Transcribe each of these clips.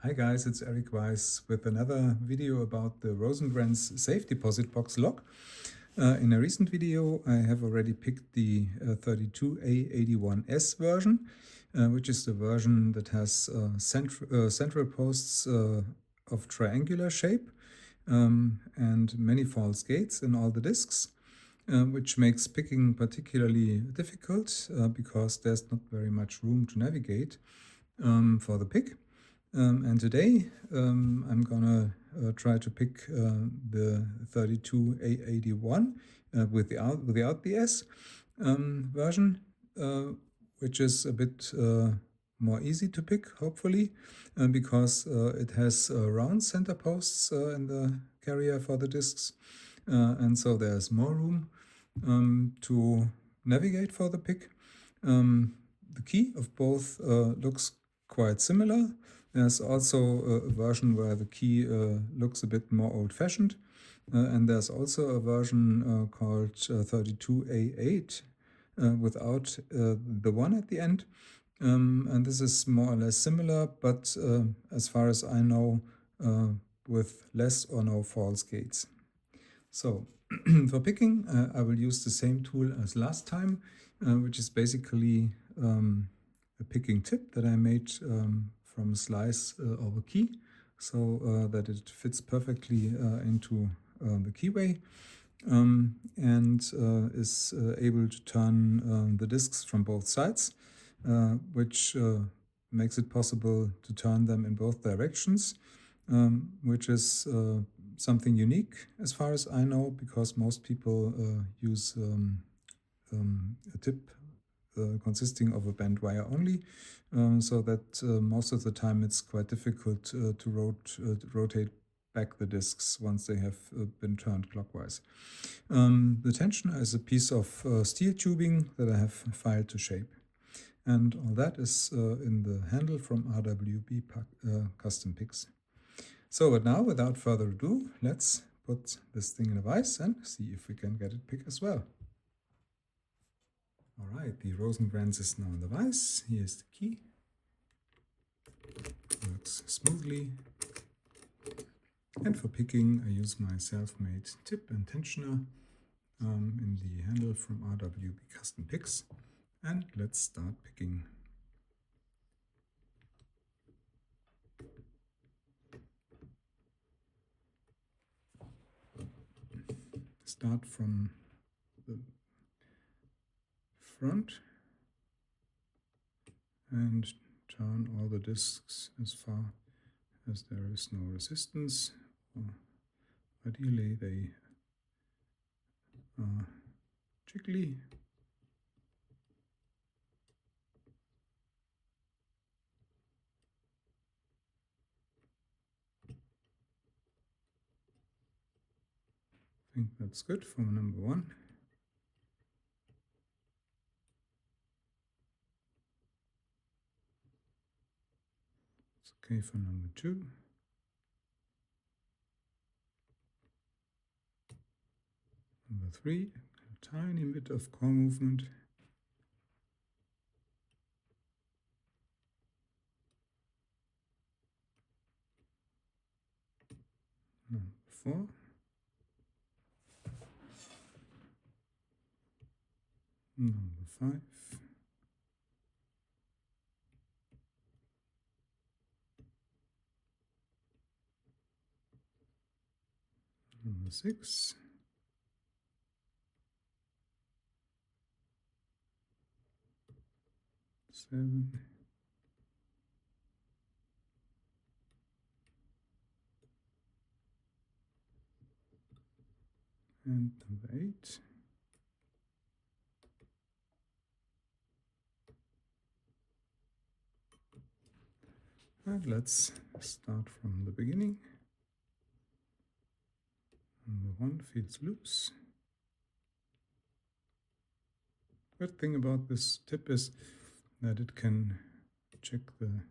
Hi guys, it's Erik-Weisz with another video about the Rosengrens safe deposit box lock. In a recent video I have already picked the 32A81S version, which is the version that has central posts of triangular shape and many false gates in all the disks, which makes picking particularly difficult because there's not very much room to navigate for the pick. And today I'm gonna try to pick the 32A81 without the S version, which is a bit more easy to pick, hopefully, because it has round center posts in the carrier for the disks, and so there's more room to navigate for the pick. The key of both looks quite similar. There's also a version where the key looks a bit more old-fashioned, and there's also a version called 32A8 without the 1 at the end. And this is more or less similar, but as far as I know, with less or no false gates. So for picking, I will use the same tool as last time, which is basically a picking tip that I made from slice over key, so that it fits perfectly into the keyway and is able to turn the disks from both sides, which makes it possible to turn them in both directions, which is something unique as far as I know, because most people use a tip consisting of a bent wire only, so that most of the time it's quite difficult to rotate back the disks once they have been turned clockwise. The tensioner is a piece of steel tubing that I have filed to shape. And all that is in the handle from RWB Custom Picks. So, but now, without further ado, let's put this thing in a vise and see if we can get it pick as well. All right, the Rosengrens is now in the vise. Here's the key. Works smoothly. And for picking, I use my self-made tip and tensioner in the handle from RWB Custom Picks. And let's start picking. Start from the front and turn all the disks as far as there is no resistance. Ideally they are jiggly. I think that's good for number 1. It's okay for number 2. Number 3, a tiny bit of core movement. Number 4. Number 5. Number 6. Seven. And number 8. And let's start from the beginning. Number 1 feels loose. Good thing about this tip is that it can check the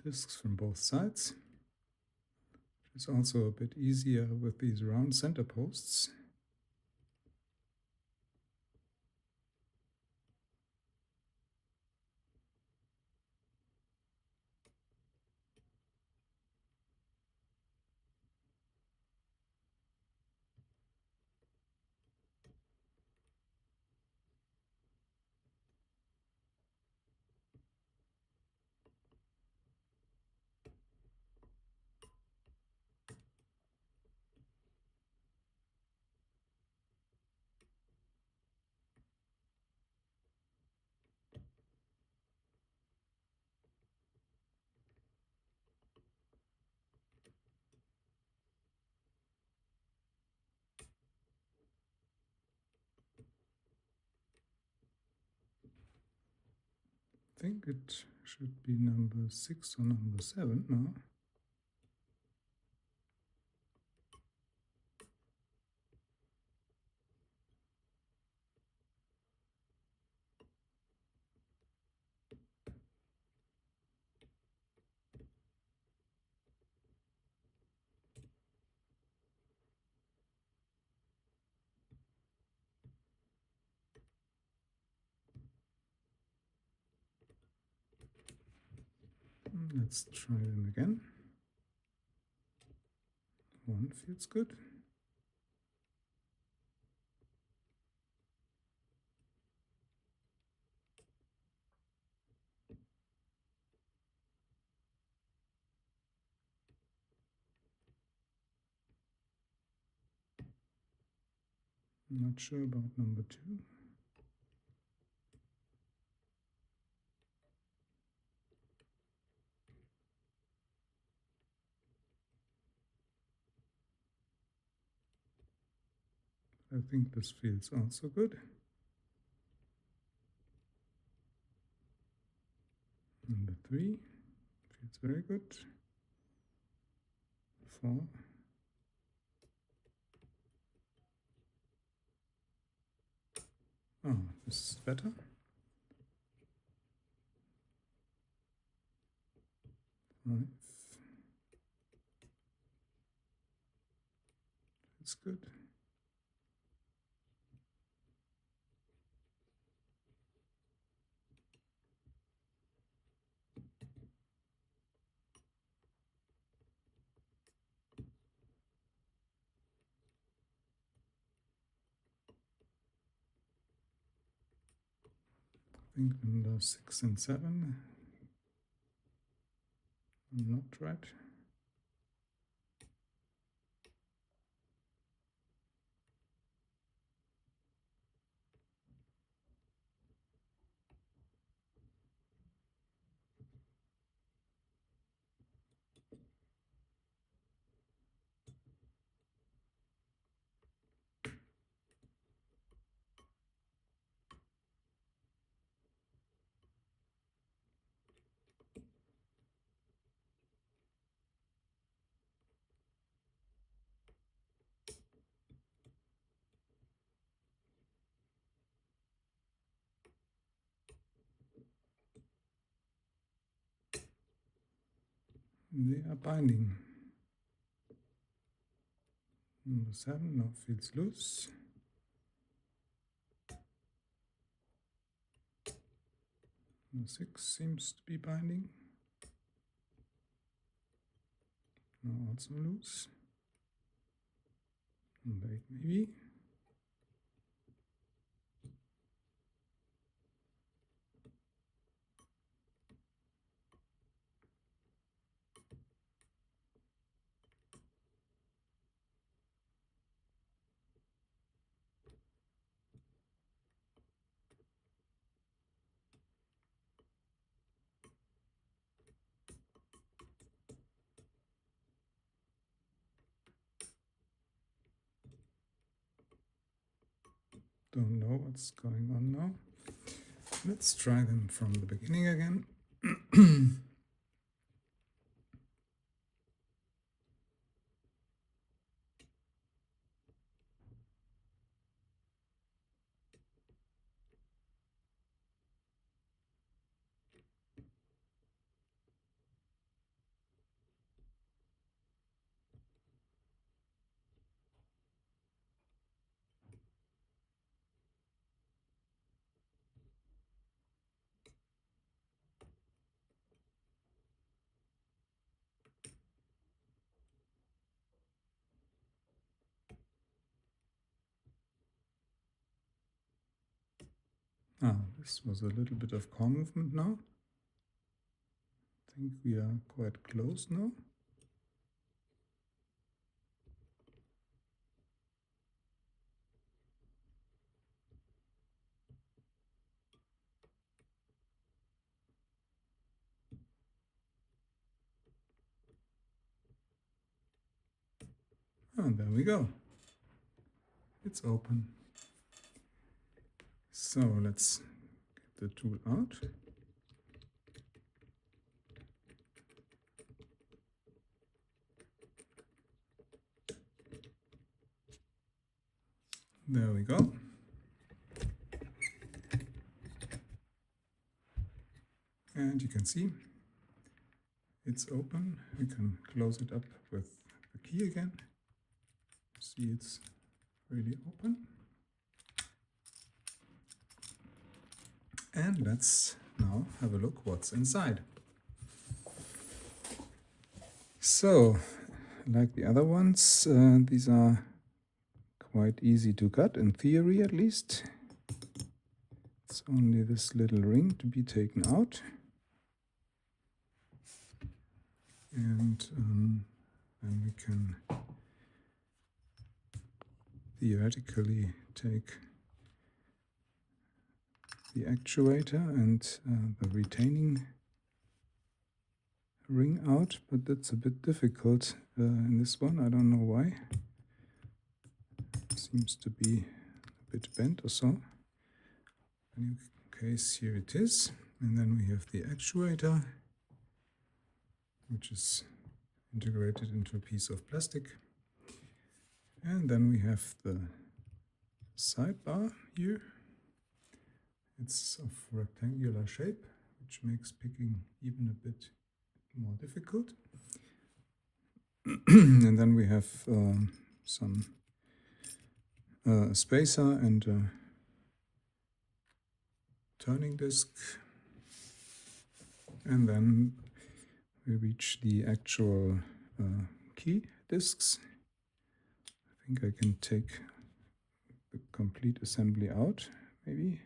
disks from both sides. It's also a bit easier with these round center posts. think it should be number 6 or number 7 now. Let's try them again. 1 feels good. Not sure about number 2. I think this feels also good. Number 3 feels very good. 4. Oh, this is better. 5. It's good. I think number 6 and 7. I'm not right. They are binding. Number 7 now feels loose. Number 6 seems to be binding. Now also loose. Number 8 maybe. Don't know what's going on now. Let's try them from the beginning again. This was a little bit of core movement now. I think we are quite close now. And there we go. It's open. So let's get the tool out. There we go. And you can see it's open. We can close it up with the key again. See, it's really open. And let's now have a look what's inside. So, like the other ones, these are quite easy to cut, in theory at least. It's only this little ring to be taken out. And then we can theoretically take the actuator and the retaining ring out, but that's a bit difficult in this one. I don't know why. It seems to be a bit bent or so. In any case, here it is. And then we have the actuator, which is integrated into a piece of plastic. And then we have the sidebar here. It's of rectangular shape, which makes picking even a bit more difficult. And then we have some spacer and a turning disc. And then we reach the actual key discs. I think I can take the complete assembly out, maybe,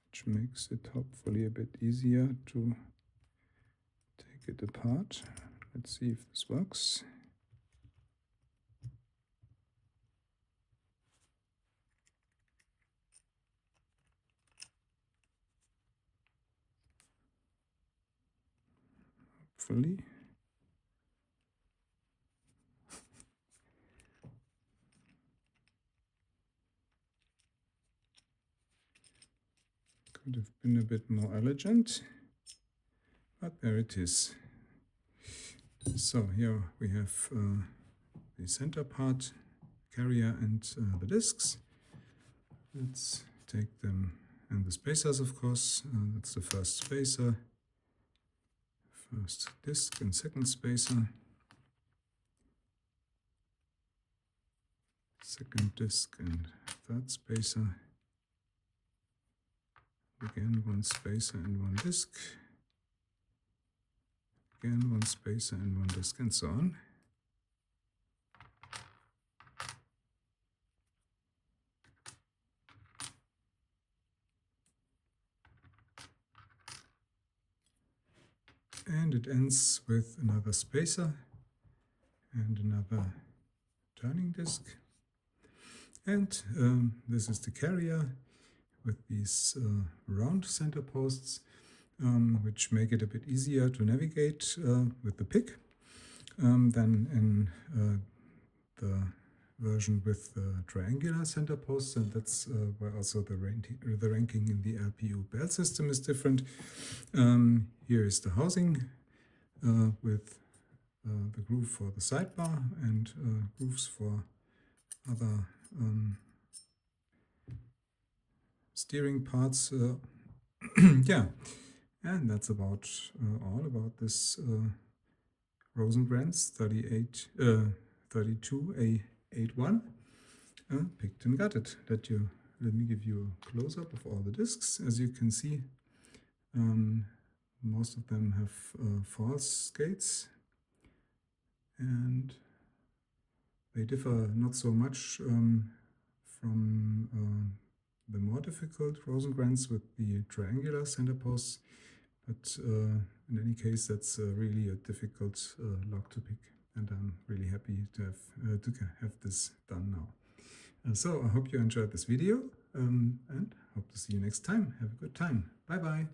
which makes it hopefully a bit easier to take it apart. Let's see if this works. Hopefully. Could have been a bit more elegant, but there it is. So here we have the center part, carrier, and the discs. Let's take them, and the spacers, of course. That's the first spacer, first disc and second spacer, second disc and third spacer, again one spacer and one disc, again one spacer and one disc, and so on. And it ends with another spacer and another turning disc. And this is the carrier with these round center posts, which make it a bit easier to navigate with the pick than in the version with the triangular center posts, and that's where also the ranking in the LPU belt system is different. Here is the housing with the groove for the sidebar and grooves for other steering parts. Yeah, and that's about all about this Rosengrens 32A81 picked and gutted. Let me give you a close-up of all the discs. As you can see, most of them have false gates, and they differ not so much from the more difficult Rosengrens with the triangular center posts, but in any case, that's really a difficult lock to pick, and I'm really happy to have this done now. So I hope you enjoyed this video, and hope to see you next time. Have a good time. Bye bye.